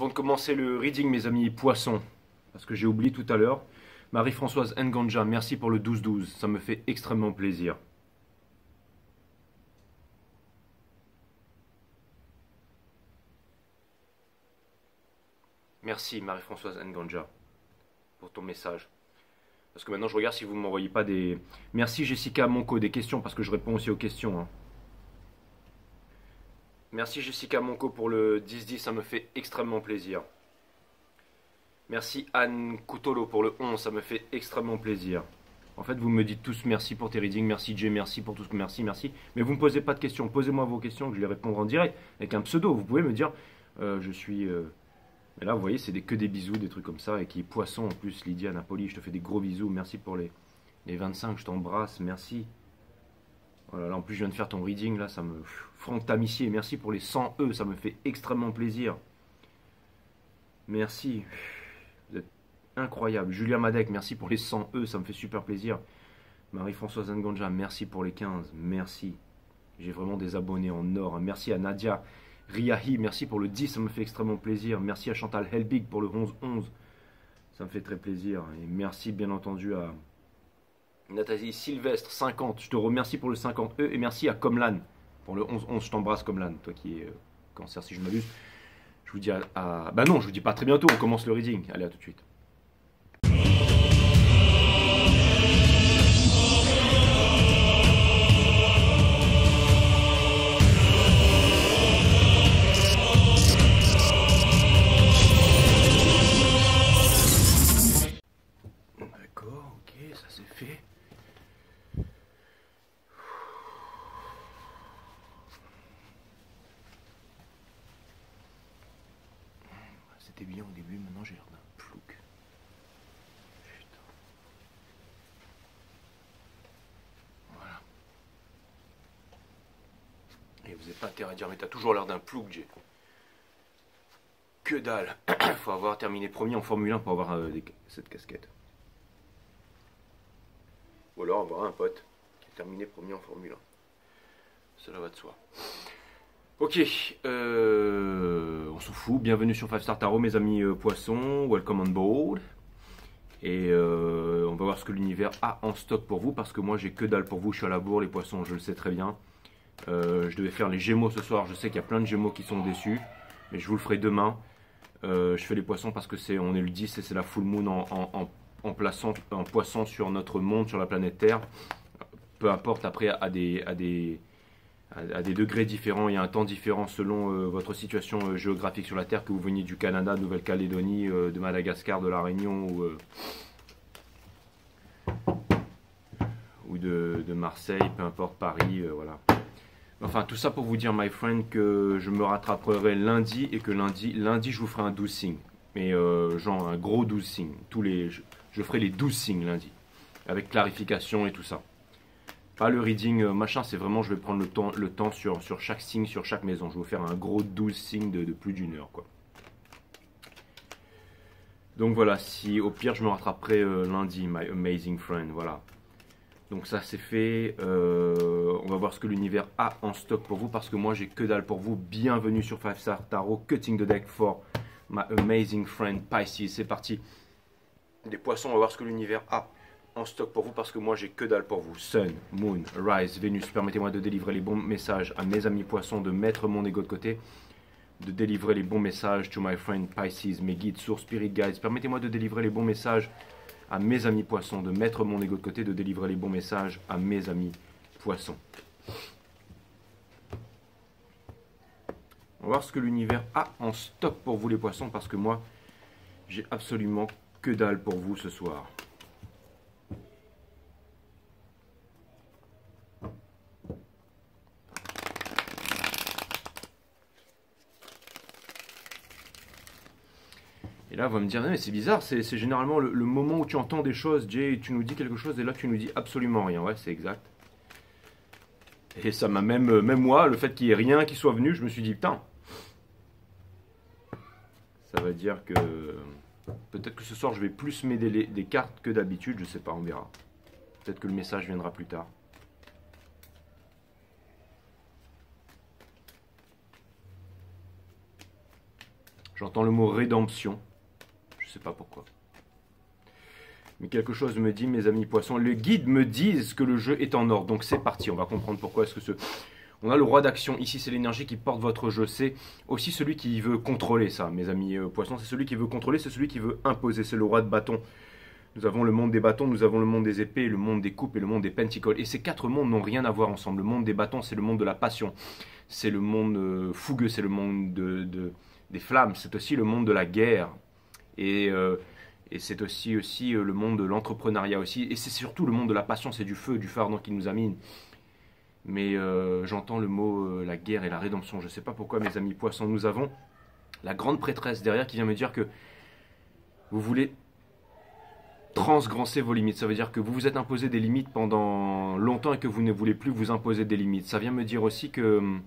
Avant de commencer le reading, mes amis poissons, parce que j'ai oublié tout à l'heure, Marie-Françoise Nganja, merci pour le 12-12, ça me fait extrêmement plaisir. Merci Marie-Françoise Nganja pour ton message. Parce que maintenant je regarde si vous ne m'envoyez pas des... Merci Jessica Monco, des questions, parce que je réponds aussi aux questions. Hein. Merci Jessica Monco pour le 10-10, ça me fait extrêmement plaisir. Merci Anne Coutolo pour le 11, ça me fait extrêmement plaisir. En fait, vous me dites tous merci pour tes readings, merci Jay, merci pour tout ce que merci, merci. Mais vous ne me posez pas de questions, posez-moi vos questions, que je les répondrai en direct, avec un pseudo. Vous pouvez me dire, je suis... Mais là, vous voyez, c'est que des bisous, des trucs comme ça, et qui est poisson en plus, Lydia Napoli, je te fais des gros bisous, merci pour les 25, je t'embrasse, merci. Voilà, là en plus je viens de faire ton reading, là, ça me... Franck Tamissier, merci pour les 100 E, ça me fait extrêmement plaisir. Merci. Vous êtes incroyable. Julia Madec, merci pour les 100 E, ça me fait super plaisir. Marie-Françoise Nganja, merci pour les 15, merci. J'ai vraiment des abonnés en or. Merci à Nadia Riahi, merci pour le 10, ça me fait extrêmement plaisir. Merci à Chantal Helbig pour le 11-11, ça me fait très plaisir. Et merci bien entendu à Nathalie Sylvestre, 50, je te remercie pour le 50E. Et merci à Comlan pour le 11-11, je t'embrasse Comlan, toi qui es cancer si je m'abuse. Je vous dis à... Bah non, je vous dis pas à très bientôt, on commence le reading. Allez, à tout de suite. D'accord, ok, ça c'est fait. C'était bien au début, maintenant j'ai l'air d'un plouc. Putain. Voilà. Et vous n'avez pas intérêt à dire, mais t'as toujours l'air d'un plouc, Jay. Que dalle. Faut avoir terminé premier en Formule 1 pour avoir cette casquette. Ou alors avoir un pote qui a terminé premier en Formule 1. Cela va de soi. Ok, on s'en fout. Bienvenue sur 5 Star Tarot, mes amis poissons. Welcome on board. Et on va voir ce que l'univers a en stock pour vous. Parce que moi, j'ai que dalle pour vous. Je suis à la bourre, les poissons, je le sais très bien. Je devais faire les Gémeaux ce soir. Je sais qu'il y a plein de Gémeaux qui sont déçus. Mais je vous le ferai demain. Je fais les poissons parce que on est le 10 et c'est la full moon en plaçant un poisson sur notre monde, sur la planète Terre. Peu importe, après, à des degrés différents et à un temps différent selon votre situation géographique sur la Terre, que vous veniez du Canada, de Nouvelle-Calédonie, de Madagascar, de La Réunion ou de Marseille, peu importe, Paris, voilà. Enfin, tout ça pour vous dire, my friend, que je me rattraperai lundi et que lundi je vous ferai un 12 signes. Mais genre un gros 12 signes. Je ferai les 12 signes lundi. Avec clarification et tout ça. Pas le reading machin, c'est vraiment, je vais prendre le temps sur chaque signe, sur chaque maison. Je vais vous faire un gros 12 signes de plus d'1 heure, quoi. Donc voilà, si au pire je me rattraperai lundi, my amazing friend, voilà. Donc ça c'est fait, on va voir ce que l'univers a en stock pour vous, parce que moi j'ai que dalle pour vous. Bienvenue sur 5 Star Tarot, cutting the deck for my amazing friend Pisces. C'est parti, des poissons, on va voir ce que l'univers a en stock pour vous, parce que moi j'ai que dalle pour vous. Sun, Moon, Rise, Vénus, permettez-moi de délivrer les bons messages à mes amis poissons, de mettre mon ego de côté, de délivrer les bons messages to my friend Pisces, mes guides, sources, spirit guides. Permettez-moi de délivrer les bons messages à mes amis poissons, de mettre mon ego de côté, de délivrer les bons messages à mes amis poissons. On va voir ce que l'univers a en stock pour vous les poissons, parce que moi, j'ai absolument que dalle pour vous ce soir. Et là, on va me dire, mais c'est bizarre, c'est généralement le moment où tu entends des choses, Jay, tu nous dis quelque chose, et là, tu nous dis absolument rien. Ouais, c'est exact. Et ça m'a même moi, le fait qu'il n'y ait rien qui soit venu, je me suis dit, putain, ça veut dire que peut-être que ce soir, je vais plus m'aider des cartes que d'habitude, je sais pas, on verra. Peut-être que le message viendra plus tard. J'entends le mot rédemption. Je ne sais pas pourquoi. Mais quelque chose me dit, mes amis poissons, le guide me dit que le jeu est en ordre. Donc c'est parti, on va comprendre pourquoi est-ce que ce... On a le roi d'action, ici c'est l'énergie qui porte votre jeu. C'est aussi celui qui veut contrôler ça, mes amis poissons. C'est celui qui veut contrôler, c'est celui qui veut imposer. C'est le roi de bâton. Nous avons le monde des bâtons, nous avons le monde des épées, le monde des coupes et le monde des pentacles. Et ces quatre mondes n'ont rien à voir ensemble. Le monde des bâtons, c'est le monde de la passion. C'est le monde fougueux, c'est le monde des flammes. C'est aussi le monde de la guerre. Et c'est aussi le monde de l'entrepreneuriat aussi. Et c'est surtout le monde de la passion, c'est du feu, du phare qui nous amène. Mais j'entends le mot la guerre et la rédemption. Je ne sais pas pourquoi, mes amis poissons. Nous avons la grande prêtresse derrière qui vient me dire que vous voulez transgresser vos limites. Ça veut dire que vous vous êtes imposé des limites pendant longtemps et que vous ne voulez plus vous imposer des limites. Ça vient me dire aussi que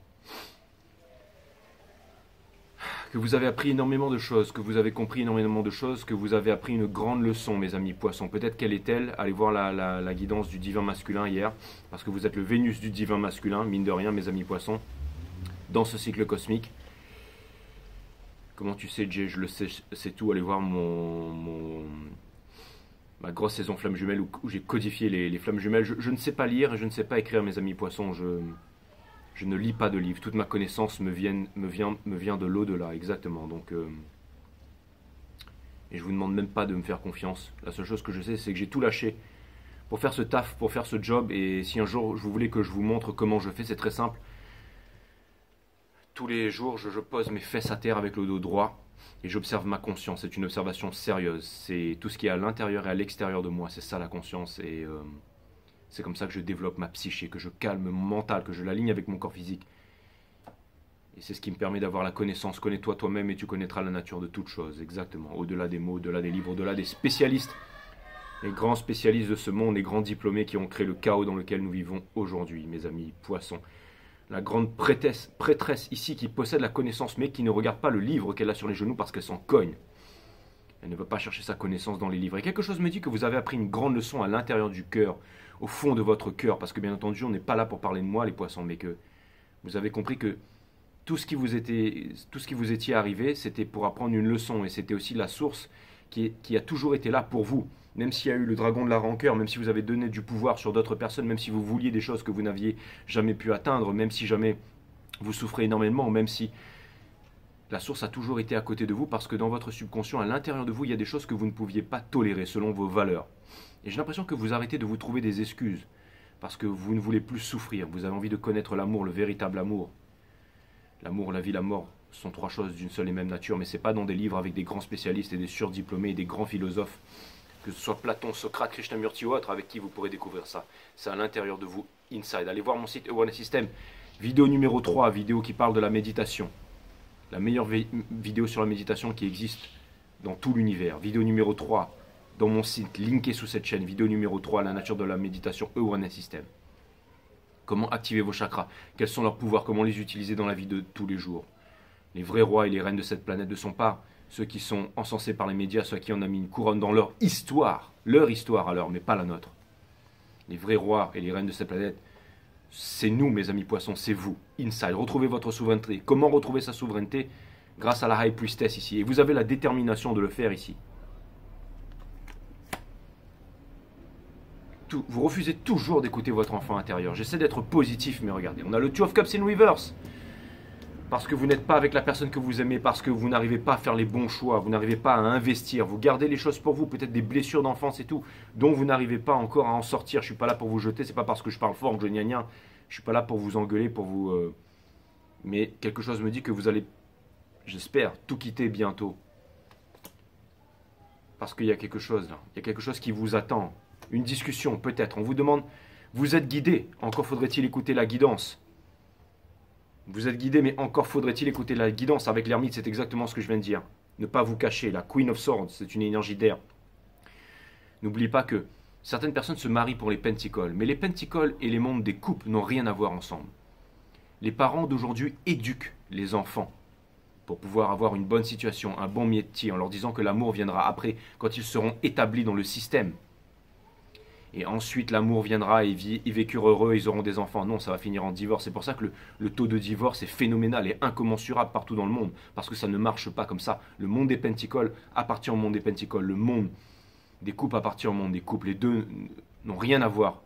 vous avez appris énormément de choses, que vous avez compris énormément de choses, que vous avez appris une grande leçon, mes amis poissons. Peut-être quelle est-elle? Allez voir la guidance du divin masculin hier, parce que vous êtes le Vénus du divin masculin, mine de rien, mes amis poissons, dans ce cycle cosmique. Comment tu sais, Jay? Je le sais, c'est tout. Allez voir ma grosse saison flamme jumelle où j'ai codifié les flammes jumelles. Je ne sais pas lire et je ne sais pas écrire, mes amis poissons. Je ne lis pas de livres. Toute ma connaissance me vient de l'au-delà, exactement. Donc, et je vous demande même pas de me faire confiance. La seule chose que je sais, c'est que j'ai tout lâché pour faire ce taf, pour faire ce job. Et si un jour vous voulez que je vous montre comment je fais, c'est très simple. Tous les jours, je pose mes fesses à terre avec le dos droit et j'observe ma conscience. C'est une observation sérieuse. C'est tout ce qui est à l'intérieur et à l'extérieur de moi. C'est ça la conscience. Et c'est comme ça que je développe ma psyché, que je calme mon mental, que je l'aligne avec mon corps physique. Et c'est ce qui me permet d'avoir la connaissance. Connais-toi toi-même et tu connaîtras la nature de toute chose. Exactement. Au-delà des mots, au-delà des livres, au-delà des spécialistes. Les grands spécialistes de ce monde, les grands diplômés qui ont créé le chaos dans lequel nous vivons aujourd'hui, mes amis poissons. La grande prêtresse ici qui possède la connaissance mais qui ne regarde pas le livre qu'elle a sur les genoux parce qu'elle s'en cogne. Elle ne veut pas chercher sa connaissance dans les livres. Et quelque chose me dit que vous avez appris une grande leçon à l'intérieur du cœur, au fond de votre cœur, parce que bien entendu on n'est pas là pour parler de moi les poissons, mais que vous avez compris que tout ce qui vous étiez arrivé, c'était pour apprendre une leçon et c'était aussi la source qui a toujours été là pour vous. Même s'il y a eu le dragon de la rancœur, même si vous avez donné du pouvoir sur d'autres personnes, même si vous vouliez des choses que vous n'aviez jamais pu atteindre, même si jamais vous souffrez énormément, même si la source a toujours été à côté de vous, parce que dans votre subconscient, à l'intérieur de vous, il y a des choses que vous ne pouviez pas tolérer selon vos valeurs. Et j'ai l'impression que vous arrêtez de vous trouver des excuses, parce que vous ne voulez plus souffrir, vous avez envie de connaître l'amour, le véritable amour. L'amour, la vie, la mort sont trois choses d'une seule et même nature, mais ce n'est pas dans des livres avec des grands spécialistes et des surdiplômés et des grands philosophes, que ce soit Platon, Socrate, Krishnamurti ou autre, avec qui vous pourrez découvrir ça. C'est à l'intérieur de vous, inside. Allez voir mon site One System, vidéo numéro 3, vidéo qui parle de la méditation. La meilleure vidéo sur la méditation qui existe dans tout l'univers. Vidéo numéro 3, dans mon site, linké sous cette chaîne. Vidéo numéro 3, la nature de la méditation One System. Comment activer vos chakras, quels sont leurs pouvoirs, comment les utiliser dans la vie de tous les jours. Les vrais rois et les reines de cette planète ne sont pas ceux qui sont encensés par les médias, ceux à qui on a mis une couronne dans leur histoire alors, mais pas la nôtre. Les vrais rois et les reines de cette planète, c'est nous, mes amis poissons, c'est vous, inside. Retrouvez votre souveraineté. Comment retrouver sa souveraineté? Grâce à la High Priestess ici. Et vous avez la détermination de le faire ici. Vous refusez toujours d'écouter votre enfant intérieur. J'essaie d'être positif, mais regardez, on a le Two of Cups in reverse. Parce que vous n'êtes pas avec la personne que vous aimez, parce que vous n'arrivez pas à faire les bons choix, vous n'arrivez pas à investir, vous gardez les choses pour vous, peut-être des blessures d'enfance et tout, dont vous n'arrivez pas encore à en sortir. Je ne suis pas là pour vous jeter, c'est pas parce que je parle fort que je gna gna. Je suis pas là pour vous engueuler, pour vous... Mais quelque chose me dit que vous allez, j'espère, tout quitter bientôt. Parce qu'il y a quelque chose là, il y a quelque chose qui vous attend. Une discussion peut-être, on vous demande, vous êtes guidé, encore faudrait-il écouter la guidance. Vous êtes guidé, mais encore faudrait-il écouter la guidance. Avec l'ermite, c'est exactement ce que je viens de dire. Ne pas vous cacher. La Queen of Swords, c'est une énergie d'air. N'oubliez pas que certaines personnes se marient pour les pentacles. Mais les pentacles et les mondes des couples n'ont rien à voir ensemble. Les parents d'aujourd'hui éduquent les enfants pour pouvoir avoir une bonne situation, un bon métier, en leur disant que l'amour viendra après, quand ils seront établis dans le système. et ensuite l'amour viendra et ils vécurent heureux, ils auront des enfants. Non, ça va finir en divorce. C'est pour ça que le taux de divorce est phénoménal et incommensurable partout dans le monde, parce que ça ne marche pas comme ça. Le monde des Pentacles appartient au monde des Pentacles, le monde des couples appartient au monde des couples. Les deux n'ont rien à voir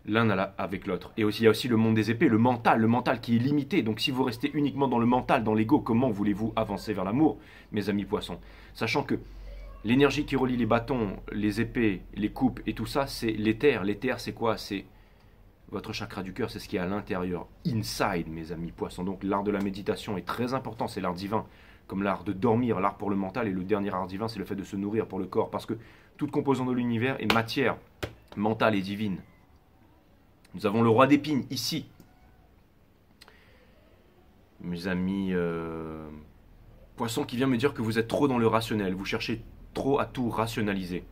l'un avec l'autre. Et aussi, il y a aussi le monde des épées, le mental qui est limité. Donc si vous restez uniquement dans le mental, dans l'ego, comment voulez-vous avancer vers l'amour, mes amis poissons? Sachant que l'énergie qui relie les bâtons, les épées, les coupes et tout ça, c'est l'éther. L'éther, c'est quoi? C'est votre chakra du cœur, c'est ce qui est à l'intérieur, inside, mes amis poissons. Donc l'art de la méditation est très important, c'est l'art divin, comme l'art de dormir, l'art pour le mental, et le dernier art divin, c'est le fait de se nourrir pour le corps, parce que toute composante de l'univers est matière mentale et divine. Nous avons le roi d'épines ici. Mes amis poissons qui vient me dire que vous êtes trop dans le rationnel, vous cherchez trop à tout rationaliser.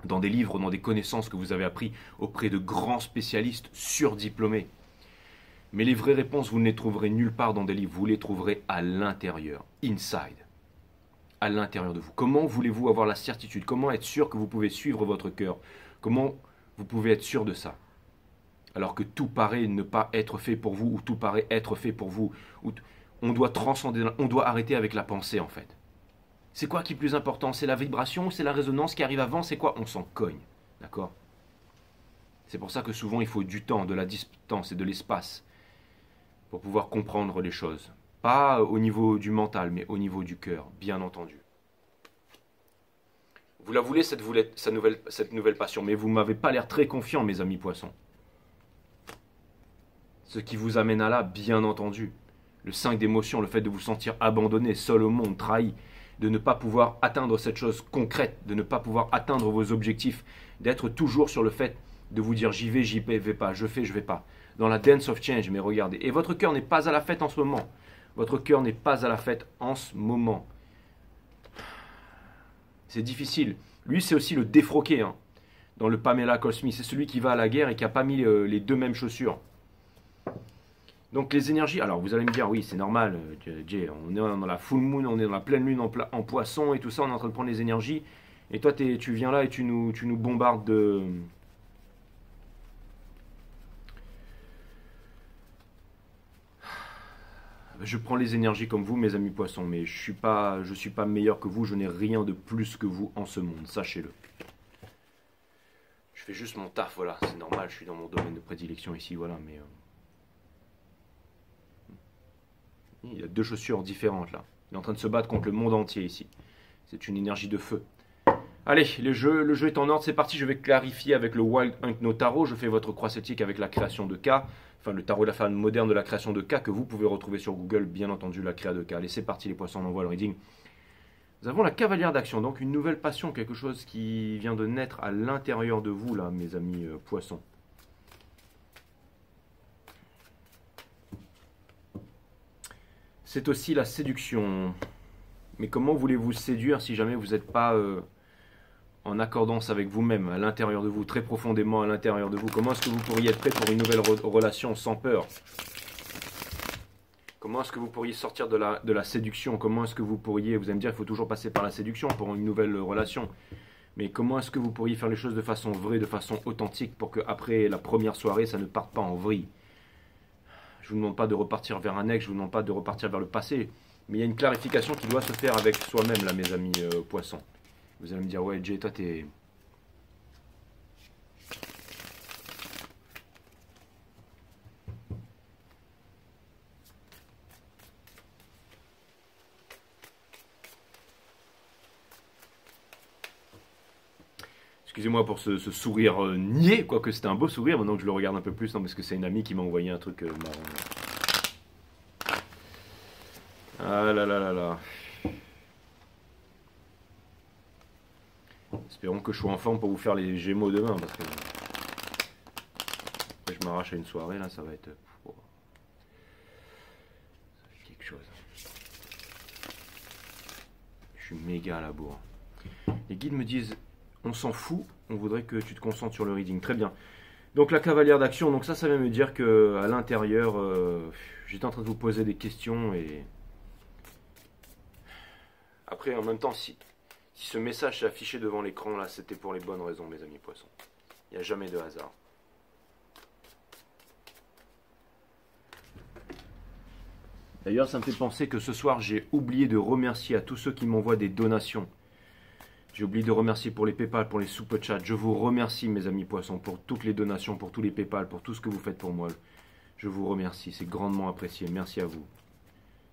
Dans des livres, dans des connaissances que vous avez appris auprès de grands spécialistes surdiplômés. Mais les vraies réponses, vous ne les trouverez nulle part dans des livres, vous les trouverez à l'intérieur, inside, à l'intérieur de vous. Comment voulez-vous avoir la certitude? Comment être sûr que vous pouvez suivre votre cœur? Comment vous pouvez être sûr de ça? Alors que tout paraît ne pas être fait pour vous, ou tout paraît être fait pour vous. On doit transcender, on doit arrêter avec la pensée en fait. C'est quoi qui est plus important? C'est la vibration ou c'est la résonance qui arrive avant? C'est quoi? On s'en cogne. D'accord? C'est pour ça que souvent il faut du temps, de la distance et de l'espace pour pouvoir comprendre les choses. Pas au niveau du mental, mais au niveau du cœur, bien entendu. Vous la voulez, cette nouvelle passion, mais vous ne m'avez pas l'air très confiant, mes amis poissons. Ce qui vous amène à là, bien entendu. Le 5 d'émotion, le fait de vous sentir abandonné, seul au monde, trahi, de ne pas pouvoir atteindre cette chose concrète, de ne pas pouvoir atteindre vos objectifs, d'être toujours sur le fait de vous dire j'y vais pas, je fais, je vais pas. Dans la dance of change, mais regardez. Et votre cœur n'est pas à la fête en ce moment. Votre cœur n'est pas à la fête en ce moment. C'est difficile. Lui, c'est aussi le défroqué. Hein. Dans le Pamela Cosmi, c'est celui qui va à la guerre et qui n'a pas mis les deux mêmes chaussures. Donc les énergies, alors vous allez me dire, oui c'est normal, Jay, on est dans la full moon, on est dans la pleine lune en poisson et tout ça, on est en train de prendre les énergies, et toi tu viens là et tu nous bombardes de... Je prends les énergies comme vous, mes amis poissons, mais je suis pas meilleur que vous, je n'ai rien de plus que vous en ce monde, sachez-le. Je fais juste mon taf, voilà, c'est normal, je suis dans mon domaine de prédilection ici, voilà, mais... Il y a deux chaussures différentes là. Il est en train de se battre contre le monde entier ici. C'est une énergie de feu. Allez, le jeu est en ordre, c'est parti. Je vais clarifier avec le Wild Unknown Tarot. Je fais votre croix celtique avec la création de K. Enfin, le tarot de la femme moderne de la création de K que vous pouvez retrouver sur Google, bien entendu, la créa de K. Allez, c'est parti les poissons, on envoie le reading. Nous avons la cavalière d'action, donc une nouvelle passion, quelque chose qui vient de naître à l'intérieur de vous là, mes amis poissons. C'est aussi la séduction. Mais comment voulez-vous séduire si jamais vous n'êtes pas en accordance avec vous-même, à l'intérieur de vous, très profondément à l'intérieur de vous? Comment est-ce que vous pourriez être prêt pour une nouvelle relation sans peur? Comment est-ce que vous pourriez sortir de la séduction? Comment est-ce que vous pourriez, vous allez me dire, il faut toujours passer par la séduction pour une nouvelle relation. Mais comment est-ce que vous pourriez faire les choses de façon vraie, de façon authentique, pour qu'après la première soirée, ça ne parte pas en vrille? Je ne vous demande pas de repartir vers un ex, je ne vous demande pas de repartir vers le passé. Mais il y a une clarification qui doit se faire avec soi-même, là, mes amis poissons. Vous allez me dire, ouais, Jay, toi, t'es... Excusez-moi pour ce sourire niais, quoique c'était un beau sourire, maintenant que je le regarde un peu plus, non, parce que c'est une amie qui m'a envoyé un truc marrant. Ah là là là là. Espérons que je sois en forme pour vous faire les Gémeaux demain, parce que après, je m'arrache à une soirée, là, ça va être... Oh. Ça fait quelque chose. Je suis méga à la bourre. Les guides me disent... On s'en fout, on voudrait que tu te concentres sur le reading. Très bien. Donc la cavalière d'action, donc ça vient me dire que à l'intérieur, j'étais en train de vous poser des questions et... Après, en même temps, si ce message s'est affiché devant l'écran, là, c'était pour les bonnes raisons, mes amis poissons. Il Il n'y a jamais de hasard. D'ailleurs, ça me fait penser que ce soir, j'ai oublié de remercier à tous ceux qui m'envoient des donations. J'ai oublié de remercier pour les PayPal, pour les Super Chats. Je vous remercie, mes amis poissons, pour toutes les donations, pour tous les PayPal, pour tout ce que vous faites pour moi. Je vous remercie, c'est grandement apprécié. Merci à vous.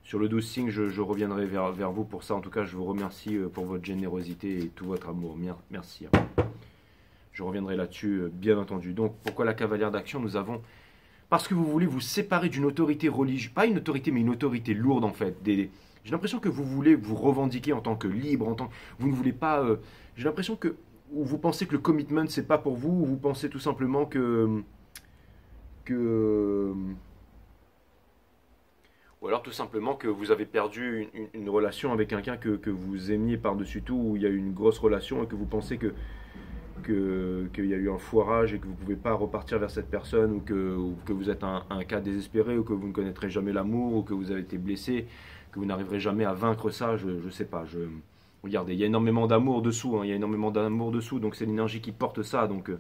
Sur le 12 signes, je reviendrai vers vous pour ça. En tout cas, je vous remercie pour votre générosité et tout votre amour. Merci. Je reviendrai là-dessus, bien entendu. Donc, pourquoi la cavalière d'action? Nous avons... Parce que vous voulez vous séparer d'une autorité religieuse. Pas une autorité, mais une autorité lourde, en fait. J'ai l'impression que vous voulez vous revendiquer en tant que libre, vous ne voulez pas... J'ai l'impression que... Ou vous pensez que le commitment, c'est pas pour vous, ou vous pensez tout simplement que... Ou alors tout simplement que vous avez perdu une relation avec quelqu'un que vous aimiez par-dessus tout, où il y a eu une grosse relation et que vous pensez qu'il y a eu un foirage et que vous ne pouvez pas repartir vers cette personne, ou que vous êtes un cas désespéré, ou que vous ne connaîtrez jamais l'amour, ou que vous avez été blessé, que vous n'arriverez jamais à vaincre ça, je ne sais pas. Regardez, il y a énormément d'amour dessous, hein, il y a énormément d'amour dessous, donc c'est l'énergie qui porte ça, donc...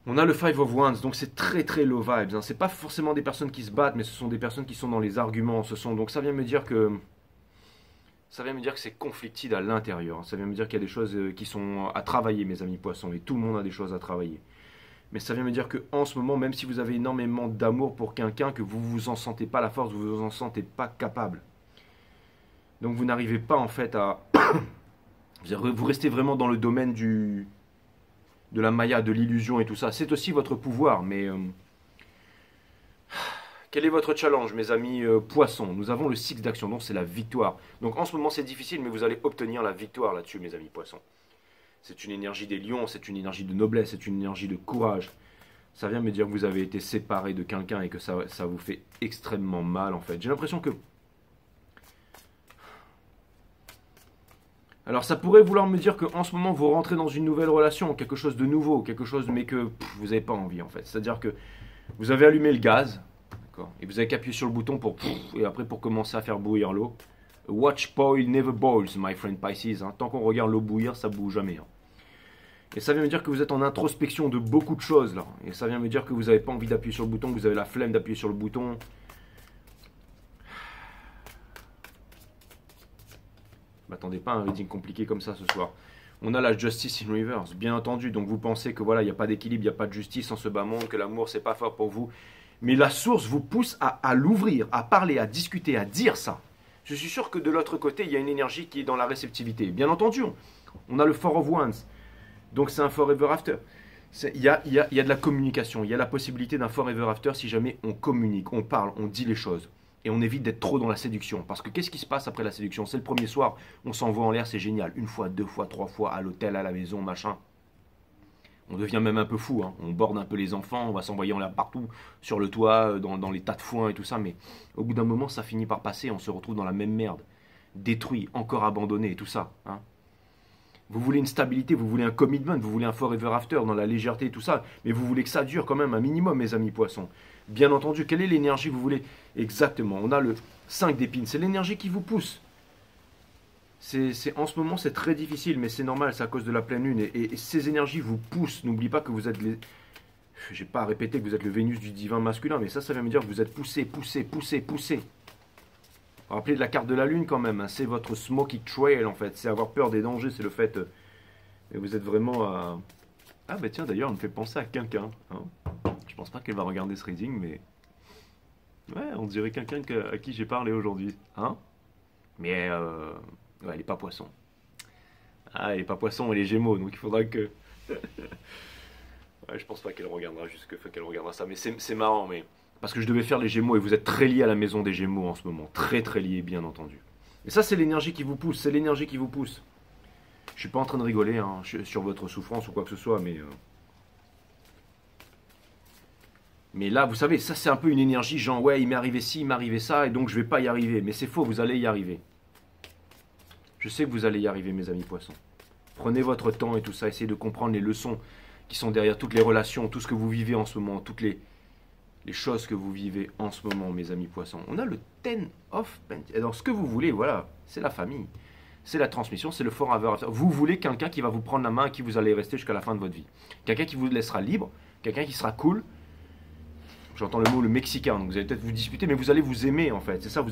On a le Five of Wands, donc c'est très très low vibes. Hein. C'est pas forcément des personnes qui se battent, mais ce sont des personnes qui sont dans les arguments. Donc ça vient me dire que c'est conflicted à l'intérieur. Ça vient me dire qu'il y a des choses qui sont à travailler, mes amis poissons, et tout le monde a des choses à travailler. Mais ça vient me dire que en ce moment, même si vous avez énormément d'amour pour quelqu'un, que vous vous en sentez pas la force, vous vous en sentez pas capable. Donc vous n'arrivez pas en fait à... vous restez vraiment dans le domaine de la maya, de l'illusion et tout ça. C'est aussi votre pouvoir, mais... quel est votre challenge, mes amis poissons? Nous avons le 6 d'action, donc c'est la victoire. Donc en ce moment c'est difficile, mais vous allez obtenir la victoire là-dessus, mes amis poissons. C'est une énergie des lions, c'est une énergie de noblesse, c'est une énergie de courage. Ça vient me dire que vous avez été séparé de quelqu'un et que ça vous fait extrêmement mal en fait. J'ai l'impression que... Alors ça pourrait vouloir me dire qu'en ce moment vous rentrez dans une nouvelle relation, quelque chose de nouveau, quelque chose mais que vous n'avez pas envie en fait. C'est-à-dire que vous avez allumé le gaz, d'accord, et vous avez qu'à appuyer sur le bouton et après pour commencer à faire bouillir l'eau. Watch boil never boils, my friend Pisces. Hein. Tant qu'on regarde l'eau bouillir, ça ne bouge jamais. Hein. Et ça vient me dire que vous êtes en introspection de beaucoup de choses là. Et ça vient me dire que vous n'avez pas envie d'appuyer sur le bouton, que vous avez la flemme d'appuyer sur le bouton. M'attendez pas à un reading compliqué comme ça ce soir. On a la justice in reverse, bien entendu. Donc vous pensez que voilà, il n'y a pas d'équilibre, il n'y a pas de justice en ce bas monde, que l'amour c'est pas fort pour vous. Mais la source vous pousse à l'ouvrir, à parler, à discuter, à dire ça. Je suis sûr que de l'autre côté, il y a une énergie qui est dans la réceptivité. Bien entendu, on a le Four of Wands. Donc c'est un forever after. Il y a de la communication, il y a la possibilité d'un forever after si jamais on communique, on parle, on dit les choses. Et on évite d'être trop dans la séduction. Parce que qu'est-ce qui se passe après la séduction? C'est le premier soir, on s'envoie en l'air, c'est génial. Une fois, deux fois, trois fois, à l'hôtel, à la maison, machin. On devient même un peu fou. Hein. On borde un peu les enfants, on va s'envoyer en l'air partout, sur le toit, dans les tas de foin et tout ça. Mais au bout d'un moment, ça finit par passer, on se retrouve dans la même merde. Détruit, encore abandonné et tout ça. Hein. Vous voulez une stabilité, vous voulez un commitment, vous voulez un forever after dans la légèreté et tout ça. Mais vous voulez que ça dure quand même un minimum, mes amis poissons. Bien entendu, quelle est l'énergie que vous voulez? Exactement, on a le 5 d'épines, c'est l'énergie qui vous pousse. En ce moment, c'est très difficile, mais c'est normal, c'est à cause de la pleine lune. Et ces énergies vous poussent. N'oubliez pas que vous êtes les... Je n'ai pas à répéter que vous êtes le Vénus du divin masculin, mais ça vient me dire que vous êtes poussé. Rappelez de la carte de la lune quand même, hein. C'est votre smoky trail en fait, c'est avoir peur des dangers, c'est le fait... et vous êtes vraiment à... Ah bah tiens, d'ailleurs, on me fait penser à quelqu'un. Hein. Je pense pas qu'elle va regarder ce reading, mais... Ouais, on dirait quelqu'un à qui j'ai parlé aujourd'hui. Hein. Mais ouais, elle est pas poisson. Ah, elle est pas poisson, elle est gémeaux, donc il faudra que... Ouais, je pense pas qu'elle regardera, juste qu'elle regardera ça. Mais c'est marrant, mais... Parce que je devais faire les gémeaux, et vous êtes très liés à la maison des gémeaux en ce moment. Très très liés, bien entendu. Et ça, c'est l'énergie qui vous pousse, c'est l'énergie qui vous pousse. Je suis pas en train de rigoler hein, sur votre souffrance ou quoi que ce soit, mais là, vous savez, ça c'est un peu une énergie genre, ouais, il m'est arrivé ci, il m'est arrivé ça, et donc je vais pas y arriver. Mais c'est faux, vous allez y arriver. Je sais que vous allez y arriver, mes amis poissons. Prenez votre temps et tout ça, essayez de comprendre les leçons qui sont derrière toutes les relations, tout ce que vous vivez en ce moment, toutes les choses que vous vivez en ce moment, mes amis poissons. On a le Ten of Pentacles. Alors, ce que vous voulez, voilà, c'est la famille. c'est la transmission, c'est le forever after. Vous voulez quelqu'un qui va vous prendre la main et qui vous allez rester jusqu'à la fin de votre vie. Quelqu'un qui vous laissera libre, quelqu'un qui sera cool. J'entends le mot le mexicain, donc vous allez peut-être vous disputer, mais vous allez vous aimer en fait. C'est ça.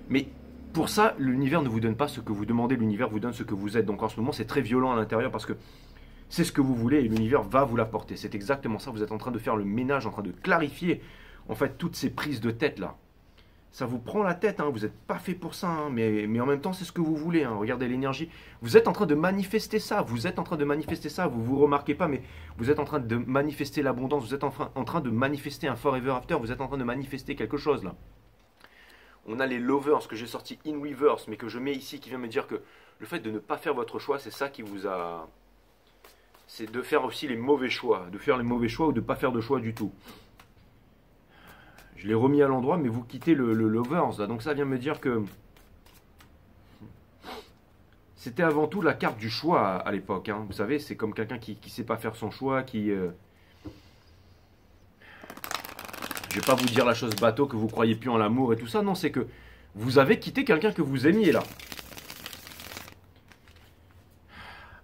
Mais pour ça, l'univers ne vous donne pas ce que vous demandez, l'univers vous donne ce que vous êtes. Donc en ce moment, c'est très violent à l'intérieur parce que c'est ce que vous voulez et l'univers va vous l'apporter. C'est exactement ça. Vous êtes en train de faire le ménage, en train de clarifier en fait toutes ces prises de tête là. Ça vous prend la tête, hein. Vous n'êtes pas fait pour ça, hein. Mais en même temps, c'est ce que vous voulez. Hein. Regardez l'énergie. Vous êtes en train de manifester ça. Vous êtes en train de manifester ça. Vous ne vous remarquez pas, mais vous êtes en train de manifester l'abondance. Vous êtes en train de manifester un forever after. Vous êtes en train de manifester quelque chose là. On a les lovers que j'ai sortis in reverse, mais que je mets ici, qui vient me dire que le fait de ne pas faire votre choix, c'est ça qui vous a... C'est de faire aussi les mauvais choix. De faire les mauvais choix ou de ne pas faire de choix du tout. Je l'ai remis à l'endroit, mais vous quittez le lovers. Là. Donc ça vient me dire que c'était avant tout la carte du choix à l'époque. Hein. Vous savez, c'est comme quelqu'un qui ne sait pas faire son choix, qui... Je ne vais pas vous dire la chose bateau, que vous croyez plus en l'amour et tout ça. Non, c'est que vous avez quitté quelqu'un que vous aimiez là.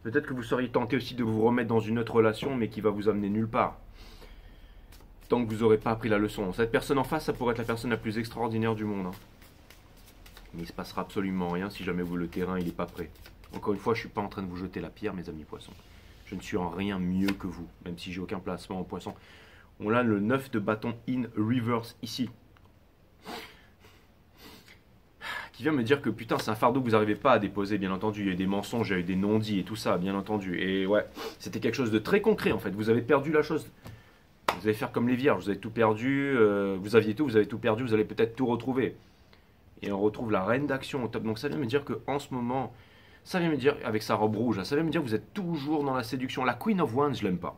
Peut-être que vous seriez tenté aussi de vous remettre dans une autre relation, mais qui va vous amener nulle part. Tant que vous n'aurez pas appris la leçon. Cette personne en face, ça pourrait être la personne la plus extraordinaire du monde. Hein. Mais il ne se passera absolument rien si jamais le terrain il n'est pas prêt. Encore une fois, je ne suis pas en train de vous jeter la pierre, mes amis poissons. Je ne suis en rien mieux que vous, même si j'ai aucun placement en poisson. On a le 9 de bâton in reverse ici. Qui vient me dire que putain, c'est un fardeau que vous n'arrivez pas à déposer, bien entendu. Il y a eu des mensonges, il y a eu des non-dits et tout ça, bien entendu. Et ouais, c'était quelque chose de très concret en fait. Vous avez perdu la chose. Vous allez faire comme les vierges, vous avez tout perdu, vous aviez tout, vous avez tout perdu, vous allez peut-être tout retrouver. Et on retrouve la reine d'action au top. Donc ça vient me dire qu'en ce moment, ça vient me dire, avec sa robe rouge, ça vient me dire que vous êtes toujours dans la séduction. La Queen of Wands, je l'aime pas.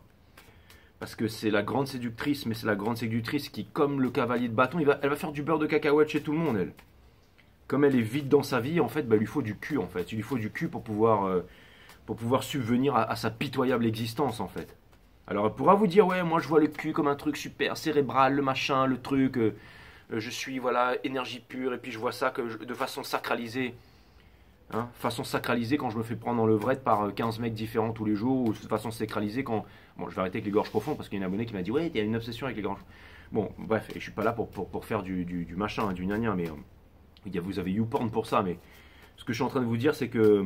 Parce que c'est la grande séductrice, mais c'est la grande séductrice qui, comme le cavalier de bâton, elle va faire du beurre de cacahuète chez tout le monde, elle. Comme elle est vide dans sa vie, en fait, bah, il lui faut du cul, en fait. Il lui faut du cul pour pouvoir subvenir à sa pitoyable existence, en fait. Alors elle pourra vous dire, ouais, moi je vois le cul comme un truc super cérébral, le machin, le truc, je suis, voilà, énergie pure, et puis je vois ça de façon sacralisée. Hein, façon sacralisée quand je me fais prendre en levrette par 15 mecs différents tous les jours, ou de façon sacralisée quand... Bon, je vais arrêter avec les gorges profondes, parce qu'il y a une abonnée qui m'a dit, ouais, il y a une obsession avec les gorges. Bon, bref, et je suis pas là pour faire du machin, hein, du gna mais vous avez YouPorn pour ça, mais ce que je suis en train de vous dire, c'est que...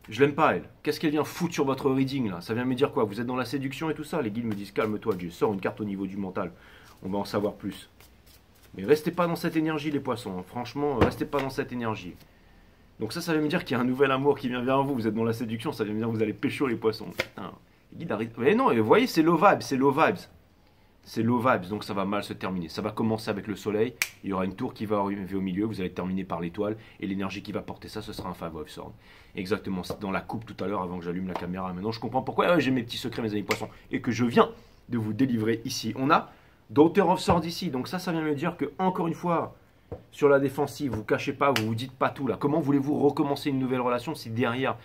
Je l'aime pas, elle. Qu'est-ce qu'elle vient foutre sur votre reading, là? Ça vient me dire quoi? Vous êtes dans la séduction et tout ça? Les guides me disent, calme-toi, Dieu, sors une carte au niveau du mental. On va en savoir plus. Mais restez pas dans cette énergie, les poissons. Franchement, restez pas dans cette énergie. Donc ça vient me dire qu'il y a un nouvel amour qui vient vers vous. Vous êtes dans la séduction, ça vient me dire que vous allez pécho, les poissons. Putain. Les guides arrêtent. Mais non, vous voyez, c'est low vibes, c'est low vibes. C'est low vibes, donc ça va mal se terminer. Ça va commencer avec le soleil, il y aura une tour qui va arriver au milieu, vous allez terminer par l'étoile, et l'énergie qui va porter ça, ce sera un Five of Swords. Exactement, c'est dans la coupe tout à l'heure, avant que j'allume la caméra. Maintenant, je comprends pourquoi j'ai mes petits secrets, mes amis poissons, et que je viens de vous délivrer ici. On a Daughter of Swords ici, donc ça vient me dire que, encore une fois, sur la défensive, vous cachez pas, vous vous dites pas tout là. Comment voulez-vous recommencer une nouvelle relation si derrière,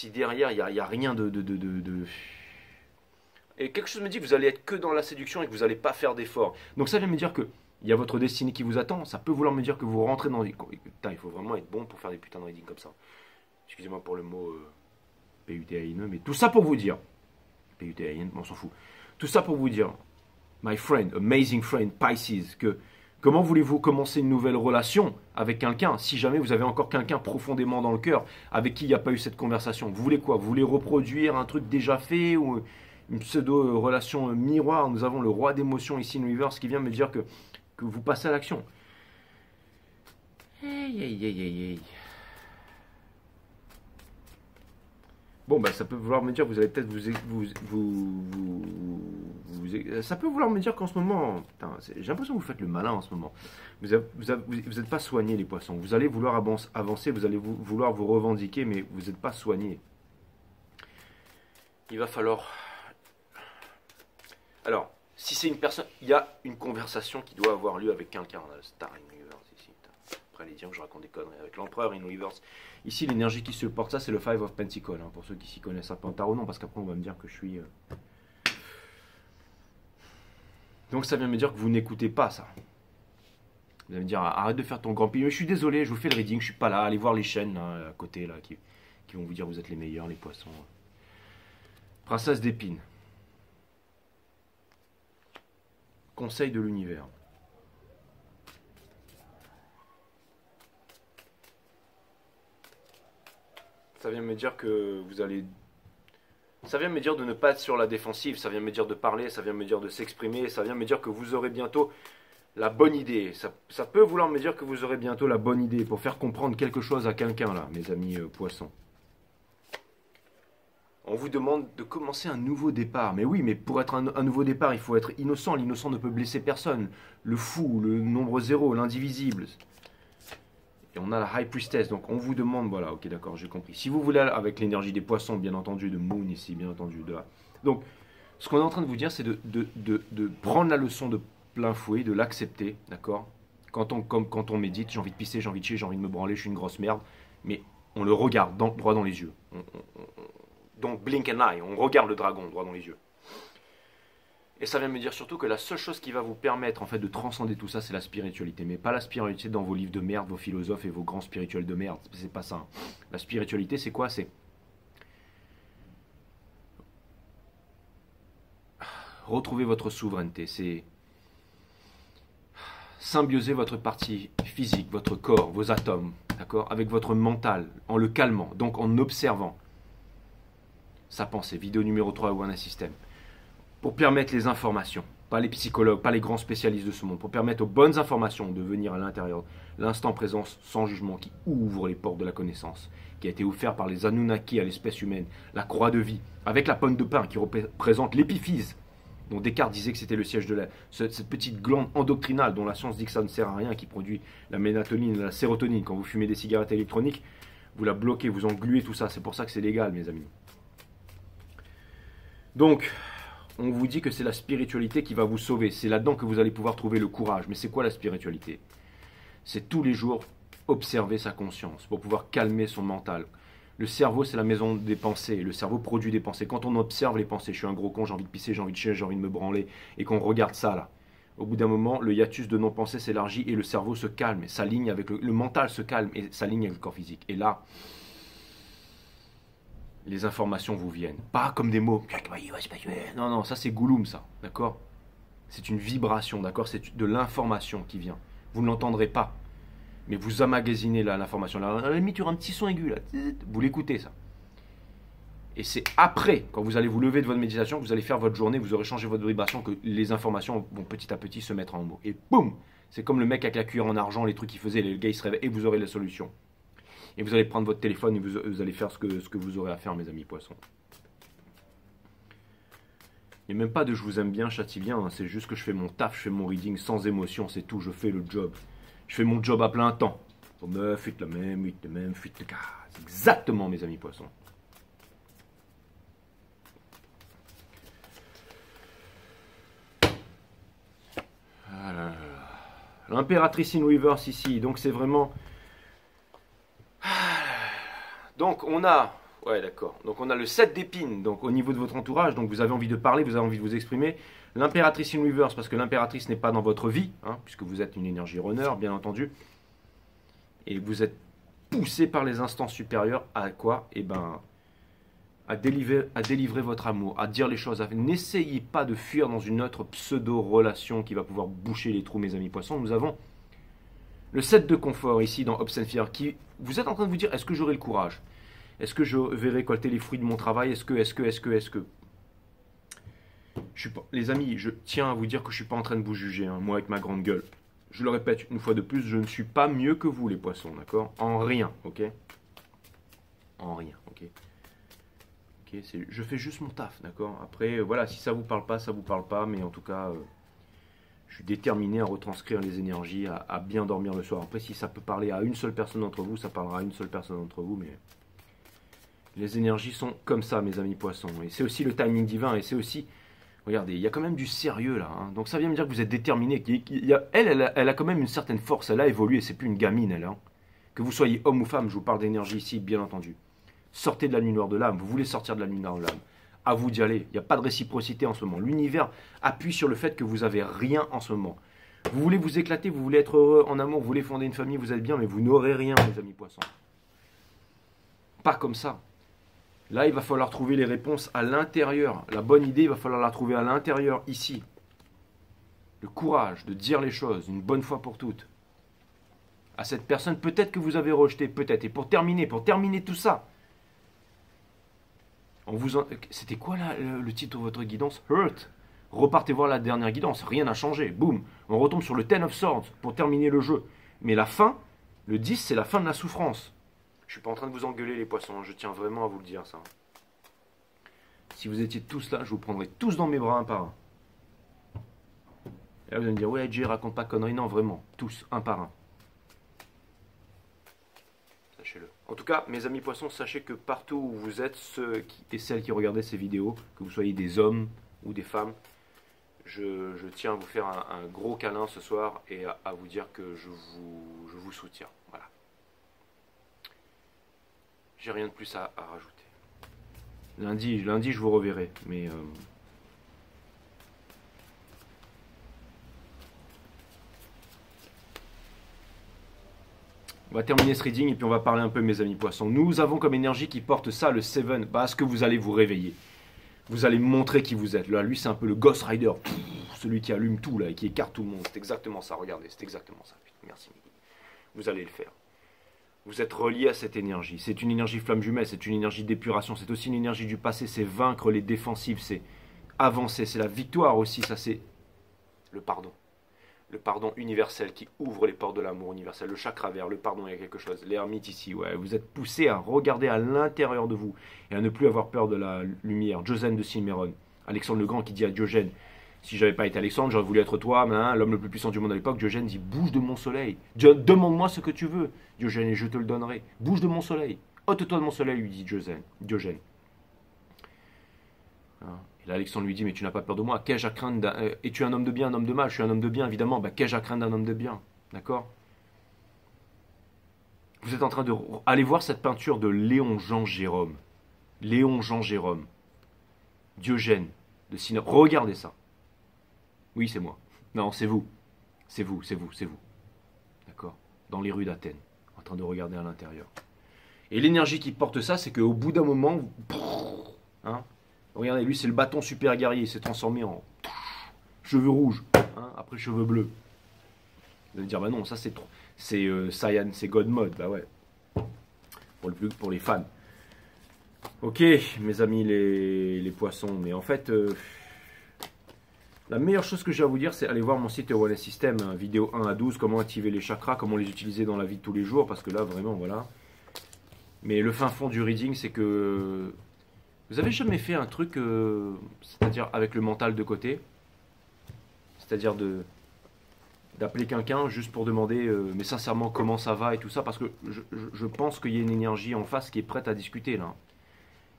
il n'y a rien de... Et quelque chose me dit que vous allez être que dans la séduction et que vous n'allez pas faire d'efforts. Donc ça vient me dire que il y a votre destinée qui vous attend. Ça peut vouloir me dire que vous rentrez dans... Putain, il faut vraiment être bon pour faire des putains de readings comme ça. Excusez-moi pour le mot PUTAINE, mais tout ça pour vous dire... PUTAINE, on s'en fout. Tout ça pour vous dire, my friend, amazing friend, Pisces, que comment voulez-vous commencer une nouvelle relation avec quelqu'un si jamais vous avez encore quelqu'un profondément dans le cœur avec qui il n'y a pas eu cette conversation? Vous voulez quoi? Vous voulez reproduire un truc déjà fait ou... une pseudo-relation miroir? Nous avons le roi d'émotions ici, Universe, qui vient me dire que vous passez à l'action. Bon, bah, ça peut vouloir me dire que vous allez peut-être ça peut vouloir me dire qu'en ce moment... J'ai l'impression que vous faites le malin en ce moment. Vous n'êtes pas soigné, les poissons. Vous allez vouloir avancer, vous allez vouloir vous revendiquer, mais vous n'êtes pas soigné. Il va falloir... Alors, si c'est une personne, il y a une conversation qui doit avoir lieu avec quelqu'un. Star in Universe ici. Après, les dire que je raconte des conneries avec l'empereur in Universe. Ici, l'énergie qui supporte ça, c'est le Five of Pentacles. Hein, pour ceux qui s'y connaissent un peu en tarot, non, parce qu'après, on va me dire que je suis... Donc, ça vient me dire que vous n'écoutez pas ça. Vous allez me dire, arrête de faire ton grand pilier. Je suis désolé, je vous fais le reading, je suis pas là. Allez voir les chaînes là, à côté là, qui vont vous dire vous êtes les meilleurs, les poissons. Princesse d'épines. Conseil de l'univers. Ça vient me dire que vous allez... Ça vient me dire de ne pas être sur la défensive, ça vient me dire de parler, ça vient me dire de s'exprimer, ça vient me dire que vous aurez bientôt la bonne idée. Ça peut vouloir me dire que vous aurez bientôt la bonne idée pour faire comprendre quelque chose à quelqu'un là, mes amis poissons. On vous demande de commencer un nouveau départ. Mais oui, mais pour être un nouveau départ, il faut être innocent. L'innocent ne peut blesser personne. Le fou, le nombre zéro, l'indivisible. Et on a la High Priestess. Donc on vous demande, voilà, ok d'accord, j'ai compris. Si vous voulez, avec l'énergie des poissons, bien entendu, de Moon ici, bien entendu, de là. Donc, ce qu'on est en train de vous dire, c'est de prendre la leçon de plein fouet, de l'accepter, d'accord. Quand on médite, j'ai envie de pisser, j'ai envie de chier, j'ai envie de me branler, je suis une grosse merde. Mais on le regarde droit dans les yeux. Donc blink an eye, on regarde le dragon droit dans les yeux. Et ça vient me dire surtout que la seule chose qui va vous permettre en fait de transcender tout ça, c'est la spiritualité. Mais pas la spiritualité dans vos livres de merde, vos philosophes et vos grands spirituels de merde. C'est pas ça. La spiritualité, c'est quoi? C'est retrouver votre souveraineté. C'est symbioser votre partie physique, votre corps, vos atomes, d'accord, avec votre mental, en le calmant, donc en observant sa pensée. Vidéo numéro 3 ou un système. Pour permettre les informations, pas les psychologues, pas les grands spécialistes de ce monde, pour permettre aux bonnes informations de venir à l'intérieur, l'instant présent sans jugement qui ouvre les portes de la connaissance, qui a été offert par les Anunnaki à l'espèce humaine, la croix de vie, avec la pomme de pin qui représente l'épiphyse, dont Descartes disait que c'était le siège de cette petite glande endocrinale dont la science dit que ça ne sert à rien, qui produit la mélatonine et la sérotonine. Quand vous fumez des cigarettes électroniques, vous la bloquez, vous engluez tout ça. C'est pour ça que c'est légal, mes amis. Donc, on vous dit que c'est la spiritualité qui va vous sauver. C'est là-dedans que vous allez pouvoir trouver le courage. Mais c'est quoi la spiritualité? C'est tous les jours observer sa conscience pour pouvoir calmer son mental. Le cerveau, c'est la maison des pensées. Le cerveau produit des pensées. Quand on observe les pensées, je suis un gros con, j'ai envie de pisser, j'ai envie de chier, j'ai envie de me branler, et qu'on regarde ça là, au bout d'un moment, le hiatus de non-pensée s'élargit et le cerveau se calme, et s'aligne avec le mental se calme et s'aligne avec le corps physique. Et là, les informations vous viennent. Pas comme des mots. Non, non, ça c'est Gouloum, ça. D'accord? C'est une vibration, d'accord? C'est de l'information qui vient. Vous ne l'entendrez pas. Mais vous amagasinez l'information. À la limite, il y aura un petit son aigu, là. Vous l'écoutez, ça. Et c'est après, quand vous allez vous lever de votre méditation, que vous allez faire votre journée, vous aurez changé votre vibration, que les informations vont petit à petit se mettre en mots. Et boum! C'est comme le mec avec la cuillère en argent, les trucs qu'il faisait, le gars il se réveille, et vous aurez la solution. Et vous allez prendre votre téléphone et vous allez faire ce que vous aurez à faire, mes amis poissons. Il n'y a même pas de je vous aime bien, châtie bien, hein. C'est juste que je fais mon taf, je fais mon reading sans émotion, c'est tout, je fais le job. Je fais mon job à plein temps. Oh, me fuite la même, fuite le cas. C'est exactement, mes amis poissons. L'impératrice in reverse ici, donc c'est vraiment... Donc on a... Ouais, d'accord. Donc on a le 7 d'épines, donc au niveau de votre entourage, donc vous avez envie de parler, vous avez envie de vous exprimer. L'impératrice in reverse, parce que l'impératrice n'est pas dans votre vie, hein, puisque vous êtes une énergie runner, bien entendu. Et vous êtes poussé par les instances supérieures à quoi? Eh ben, à délivrer votre amour, à dire les choses. N'essayez pas de fuir dans une autre pseudo-relation qui va pouvoir boucher les trous, mes amis poissons. Nous avons le 7 de confort ici dans Obscene Fear, qui vous êtes en train de vous dire, est-ce que j'aurai le courage? Est-ce que je vais récolter les fruits de mon travail? Est-ce que les amis, je tiens à vous dire que je ne suis pas en train de vous juger, hein, moi avec ma grande gueule. Je le répète une fois de plus, je ne suis pas mieux que vous les poissons, d'accord? En rien, ok? En rien, ok? Ok, je fais juste mon taf, d'accord? Après, voilà, si ça vous parle pas, ça vous parle pas, mais en tout cas, je suis déterminé à retranscrire les énergies, à bien dormir le soir. Après, si ça peut parler à une seule personne d'entre vous, ça parlera à une seule personne d'entre vous, mais... Les énergies sont comme ça, mes amis poissons. Et c'est aussi le timing divin. Et c'est aussi... Regardez, il y a quand même du sérieux là. Hein. Donc ça vient me dire que vous êtes déterminé. Elle a quand même une certaine force. Elle a évolué. C'est plus une gamine, elle. Hein. Que vous soyez homme ou femme, je vous parle d'énergie ici, bien entendu. Sortez de la nuit noire de l'âme. Vous voulez sortir de la nuit noire de l'âme. À vous d'y aller. Il n'y a pas de réciprocité en ce moment. L'univers appuie sur le fait que vous n'avez rien en ce moment. Vous voulez vous éclater, vous voulez être heureux en amour, vous voulez fonder une famille, vous êtes bien, mais vous n'aurez rien, mes amis poissons. Pas comme ça. Là, il va falloir trouver les réponses à l'intérieur. La bonne idée, il va falloir la trouver à l'intérieur, ici. Le courage de dire les choses, une bonne fois pour toutes. À cette personne, peut-être que vous avez rejeté, peut-être. Et pour terminer tout ça, c'était quoi là, le titre de votre guidance? Hurt. Repartez voir la dernière guidance, rien n'a changé. Boum, on retombe sur le Ten of Swords pour terminer le jeu. Mais la fin, le 10, c'est la fin de la souffrance. Je ne suis pas en train de vous engueuler les poissons, je tiens vraiment à vous le dire ça. Si vous étiez tous là, je vous prendrais tous dans mes bras un par un. Et là vous allez me dire, ouais Jay, raconte pas de conneries. Non, vraiment, tous, un par un. Sachez-le. En tout cas, mes amis poissons, sachez que partout où vous êtes, ceux et celles qui regardaient ces vidéos, que vous soyez des hommes ou des femmes, je tiens à vous faire un gros câlin ce soir et à vous dire que je vous soutiens. Voilà. J'ai rien de plus à rajouter. Lundi, je vous reverrai, mais on va terminer ce reading et puis on va parler un peu, mes amis poissons. Nous avons comme énergie qui porte ça, le 7. Bah, est-ce que vous allez vous réveiller? Vous allez montrer qui vous êtes. Là, lui, c'est un peu le Ghost Rider. Celui qui allume tout, là, et qui écarte tout le monde. C'est exactement ça, regardez, c'est exactement ça. Merci, Miguel. Vous allez le faire. Vous êtes relié à cette énergie. C'est une énergie flamme jumelle, c'est une énergie d'épuration. C'est aussi une énergie du passé, c'est vaincre les défensifs, c'est avancer, c'est la victoire aussi. Ça, c'est le pardon. Le pardon universel qui ouvre les portes de l'amour universel. Le chakra vert, le pardon, il y a quelque chose. L'ermite ici, ouais. Vous êtes poussé à regarder à l'intérieur de vous et à ne plus avoir peur de la lumière. Diogène de Cimmérone. Alexandre le Grand qui dit à Diogène, si j'avais pas été Alexandre, j'aurais voulu être toi, hein, l'homme le plus puissant du monde à l'époque. Diogène dit, bouge de mon soleil. Demande-moi ce que tu veux, Diogène, et je te le donnerai. Bouge de mon soleil. Ôte-toi de mon soleil, lui dit Diogène. Hein. Et là, Alexandre lui dit, mais tu n'as pas peur de moi. Qu'ai-je à craindre es-tu un homme de bien, un homme de mal? Je suis un homme de bien, évidemment. Bah, qu'ai-je à craindre d'un homme de bien? D'accord? Vous êtes en train de aller voir cette peinture de Léon Jean Gérôme. Léon Jean Gérôme. Diogène de Cimmérone. Regardez ça. Oui, c'est moi. Non, c'est vous. C'est vous. D'accord? Dans les rues d'Athènes, en train de regarder à l'intérieur. Et l'énergie qui porte ça, c'est qu'au bout d'un moment, hein, regardez, lui, c'est le bâton super guerrier. Il s'est transformé en cheveux rouges, hein, après cheveux bleus. Vous allez dire, bah non, ça c'est Saiyan, c'est God Mode. Bah ouais. Pour les fans. Ok, mes amis les poissons. Mais en fait, la meilleure chose que j'ai à vous dire, c'est aller voir mon site Wellness System, hein, vidéo 1 à 12, comment activer les chakras, comment les utiliser dans la vie de tous les jours. Parce que là, vraiment, voilà. Mais le fin fond du reading, c'est que vous avez jamais fait un truc, c'est-à-dire avec le mental de côté, c'est-à-dire d'appeler quelqu'un juste pour demander, mais sincèrement, comment ça va et tout ça, parce que je pense qu'il y a une énergie en face qui est prête à discuter là,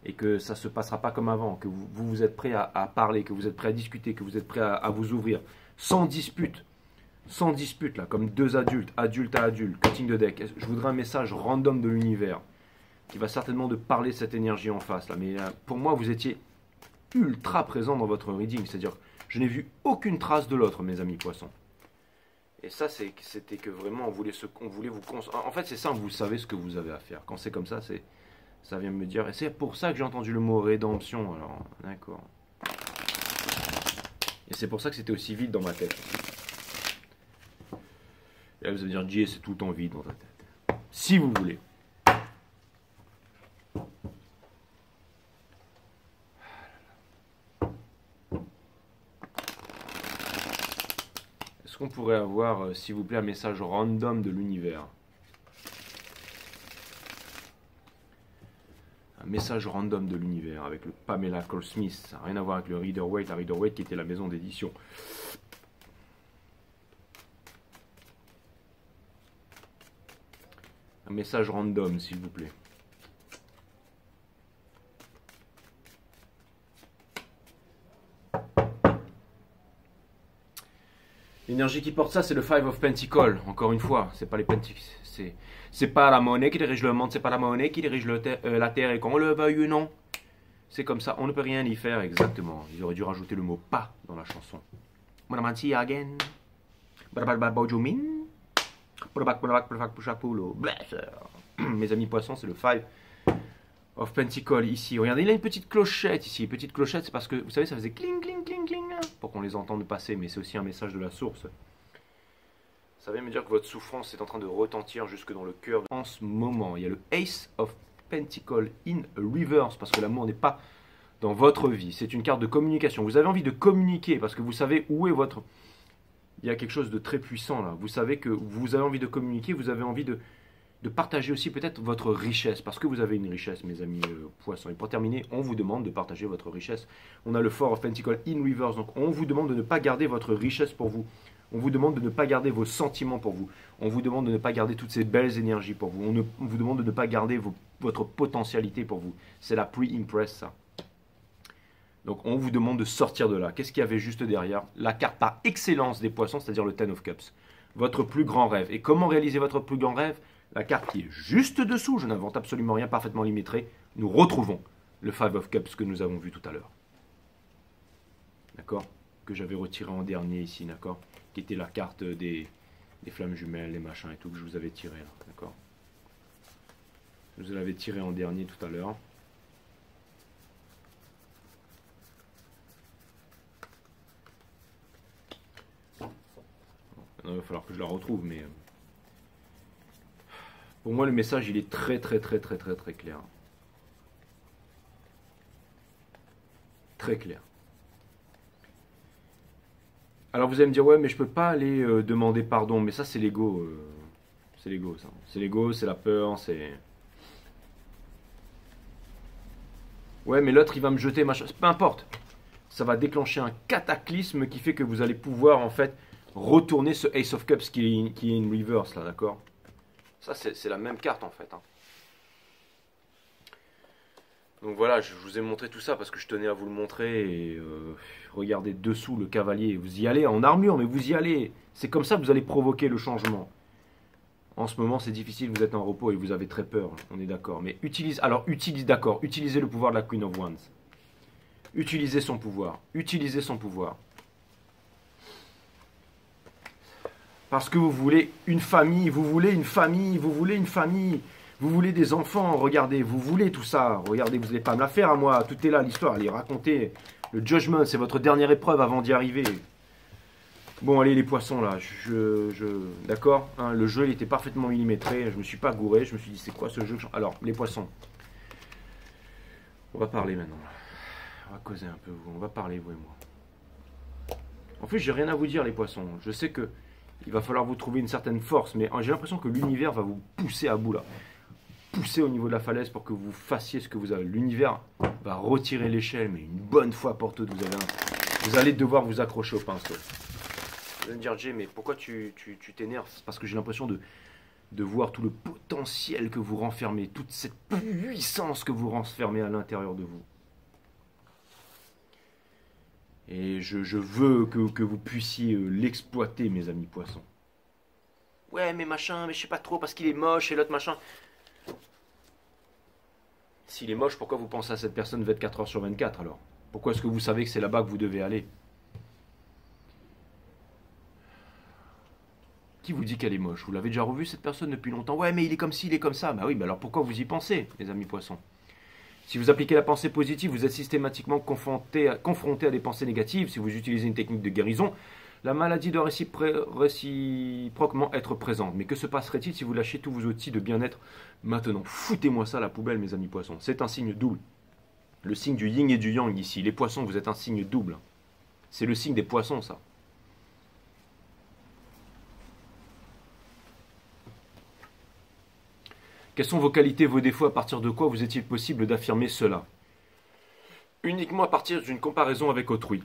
et que ça se passera pas comme avant, que vous êtes prêt à parler, que vous êtes prêt à discuter, que vous êtes prêt à vous ouvrir, sans dispute là, comme deux adultes, adulte à adulte, cutting de deck. Je voudrais un message random de l'univers qui va certainement de parler de cette énergie en face là, mais pour moi vous étiez ultra présent dans votre reading, c'est-à-dire je n'ai vu aucune trace de l'autre, mes amis poissons. Et ça, c'était que vraiment, on voulait vous... En fait, c'est simple, vous savez ce que vous avez à faire. Quand c'est comme ça, ça vient me dire... Et c'est pour ça que j'ai entendu le mot rédemption, alors, d'accord. Et c'est pour ça que c'était aussi vide dans ma tête. Et là, vous allez dire, Jay, c'est tout le temps vide dans ta tête. Si vous voulez. Est-ce qu'on pourrait avoir, s'il vous plaît, un message random de l'univers? Un message random de l'univers avec le Pamela Cole Smith. Ça n'a rien à voir avec le Rider-Waite. La Rider-Waite qui était la maison d'édition. Un message random, s'il vous plaît. L'énergie qui porte ça, c'est le Five of Pentacles. Encore une fois, c'est pas les Pentacles, c'est pas la monnaie qui dirige le monde, c'est pas la monnaie qui dirige la terre, et qu'on le veuille ou non, c'est comme ça, on ne peut rien y faire, exactement. Ils auraient dû rajouter le mot pas dans la chanson. Mon amanti again. Mes amis poissons, c'est le 5 of Pentacle ici. Regardez, il a une petite clochette ici. Petite clochette, c'est parce que, vous savez, ça faisait cling, cling, cling, cling, pour qu'on les entende passer, mais c'est aussi un message de la source. Ça veut me dire que votre souffrance est en train de retentir jusque dans le cœur. En ce moment, il y a le Ace of Pentacle in reverse, parce que l'amour n'est pas dans votre vie. C'est une carte de communication. Vous avez envie de communiquer, parce que vous savez où est votre... Il y a quelque chose de très puissant là. Vous savez que vous avez envie de communiquer, vous avez envie de partager aussi peut-être votre richesse, parce que vous avez une richesse, mes amis poissons. Et pour terminer, on vous demande de partager votre richesse. On a le Four of Pentacle in reverse, donc on vous demande de ne pas garder votre richesse pour vous. On vous demande de ne pas garder vos sentiments pour vous. On vous demande de ne pas garder toutes ces belles énergies pour vous. On vous demande de ne pas garder votre potentialité pour vous. C'est la pre-impress, ça. Donc on vous demande de sortir de là. Qu'est-ce qu'il y avait juste derrière? La carte par excellence des poissons, c'est-à-dire le Ten of Cups. Votre plus grand rêve. Et comment réaliser votre plus grand rêve? La carte qui est juste dessous, je n'invente absolument rien, parfaitement limitée. Nous retrouvons le Five of Cups que nous avons vu tout à l'heure. D'accord? Que j'avais retiré en dernier ici, d'accord? Qui était la carte des flammes jumelles, les machins et tout, que je vous avais tiré là, d'accord? Je vous l'avais tiré en dernier tout à l'heure. Il va falloir que je la retrouve, mais pour moi le message il est très clair. Très clair. Alors vous allez me dire ouais mais je peux pas aller demander pardon, mais ça c'est l'ego. C'est l'ego ça. C'est l'ego, c'est la peur, c'est... Ouais mais l'autre il va me jeter machin. Peu importe. Ça va déclencher un cataclysme qui fait que vous allez pouvoir en fait retourner ce Ace of Cups qui est in reverse là, d'accord? Ça c'est la même carte en fait. Hein. Donc voilà, je vous ai montré tout ça parce que je tenais à vous le montrer. Et regardez dessous le cavalier. Vous y allez en armure, mais vous y allez. C'est comme ça que vous allez provoquer le changement. En ce moment, c'est difficile, vous êtes en repos et vous avez très peur. On est d'accord. Mais utilisez le pouvoir de la Queen of Wands. Utilisez son pouvoir. Utilisez son pouvoir. Parce que vous voulez une famille, vous voulez une famille, vous voulez une famille. Vous voulez des enfants, regardez, vous voulez tout ça. Regardez, vous n'allez pas me la faire à moi. Tout est là, l'histoire, elle est racontée. Le judgment, c'est votre dernière épreuve avant d'y arriver. Bon, allez, les poissons, là. D'accord hein, le jeu, il était parfaitement millimétré. Je ne me suis pas gouré. Je me suis dit, c'est quoi ce jeu? Alors, les poissons. On va parler maintenant. On va causer un peu, vous. On va parler, vous et moi. En plus, j'ai rien à vous dire, les poissons. Je sais que il va falloir vous trouver une certaine force, mais j'ai l'impression que l'univers va vous pousser à bout, là. Pousser au niveau de la falaise pour que vous fassiez ce que vous avez. L'univers va retirer l'échelle, mais une bonne fois pour toutes, vous allez devoir vous accrocher au pinceau. Vous allez me dire, Jay, mais pourquoi tu t'énerves? Parce que j'ai l'impression de voir tout le potentiel que vous renfermez, toute cette puissance que vous renfermez à l'intérieur de vous. Et je veux que vous puissiez l'exploiter, mes amis poissons. Ouais, mais machin, mais je sais pas trop, parce qu'il est moche et l'autre machin. S'il est moche, pourquoi vous pensez à cette personne 24 heures sur 24 alors? Pourquoi est-ce que vous savez que c'est là-bas que vous devez aller? Qui vous dit qu'elle est moche? Vous l'avez déjà revu cette personne depuis longtemps? Ouais, mais il est comme ci, il est comme ça. Bah oui, mais alors pourquoi vous y pensez, les amis poissons? Si vous appliquez la pensée positive, vous êtes systématiquement confronté à des pensées négatives. Si vous utilisez une technique de guérison, la maladie doit réciproquement être présente. Mais que se passerait-il si vous lâchez tous vos outils de bien-être maintenant? Foutez-moi ça à la poubelle, mes amis poissons. C'est un signe double. Le signe du yin et du yang ici. Les poissons, vous êtes un signe double. C'est le signe des poissons, ça. Quelles sont vos qualités, vos défauts? À partir de quoi vous est-il possible d'affirmer cela? Uniquement à partir d'une comparaison avec autrui.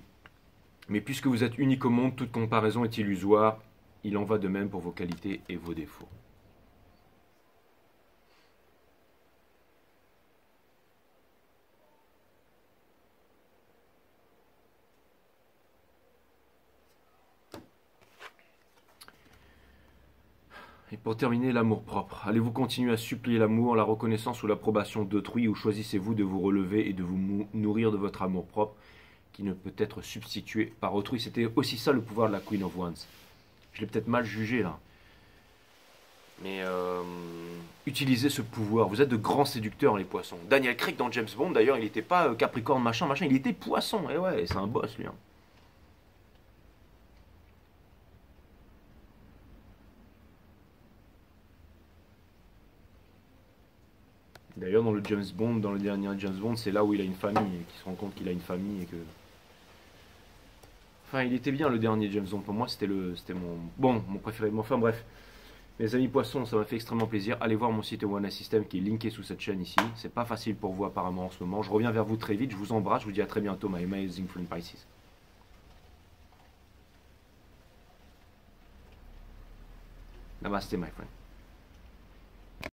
Mais puisque vous êtes unique au monde, toute comparaison est illusoire. Il en va de même pour vos qualités et vos défauts. Et pour terminer, l'amour-propre. Allez-vous continuer à supplier l'amour, la reconnaissance ou l'approbation d'autrui, ou choisissez-vous de vous relever et de vous nourrir de votre amour-propre qui ne peut être substitué par autrui? C'était aussi ça le pouvoir de la Queen of Wands. Je l'ai peut-être mal jugé là. Mais utilisez ce pouvoir. Vous êtes de grands séducteurs, les poissons. Daniel Craig dans James Bond, d'ailleurs, il n'était pas Capricorne, machin, machin. Il était poisson. Et ouais, c'est un boss, lui. Hein. D'ailleurs, dans le James Bond, dans le dernier James Bond, c'est là où il a une famille. Et qu'il se rend compte qu'il a une famille et que. Enfin, il était bien le dernier James Bond. Pour moi, c'était mon. Bon, mon préféré. Enfin, bref. Mes amis poissons, ça m'a fait extrêmement plaisir. Allez voir mon site One System qui est linké sous cette chaîne ici. C'est pas facile pour vous apparemment en ce moment. Je reviens vers vous très vite. Je vous embrasse. Je vous dis à très bientôt, my amazing friend Pisces. Namaste, my friend.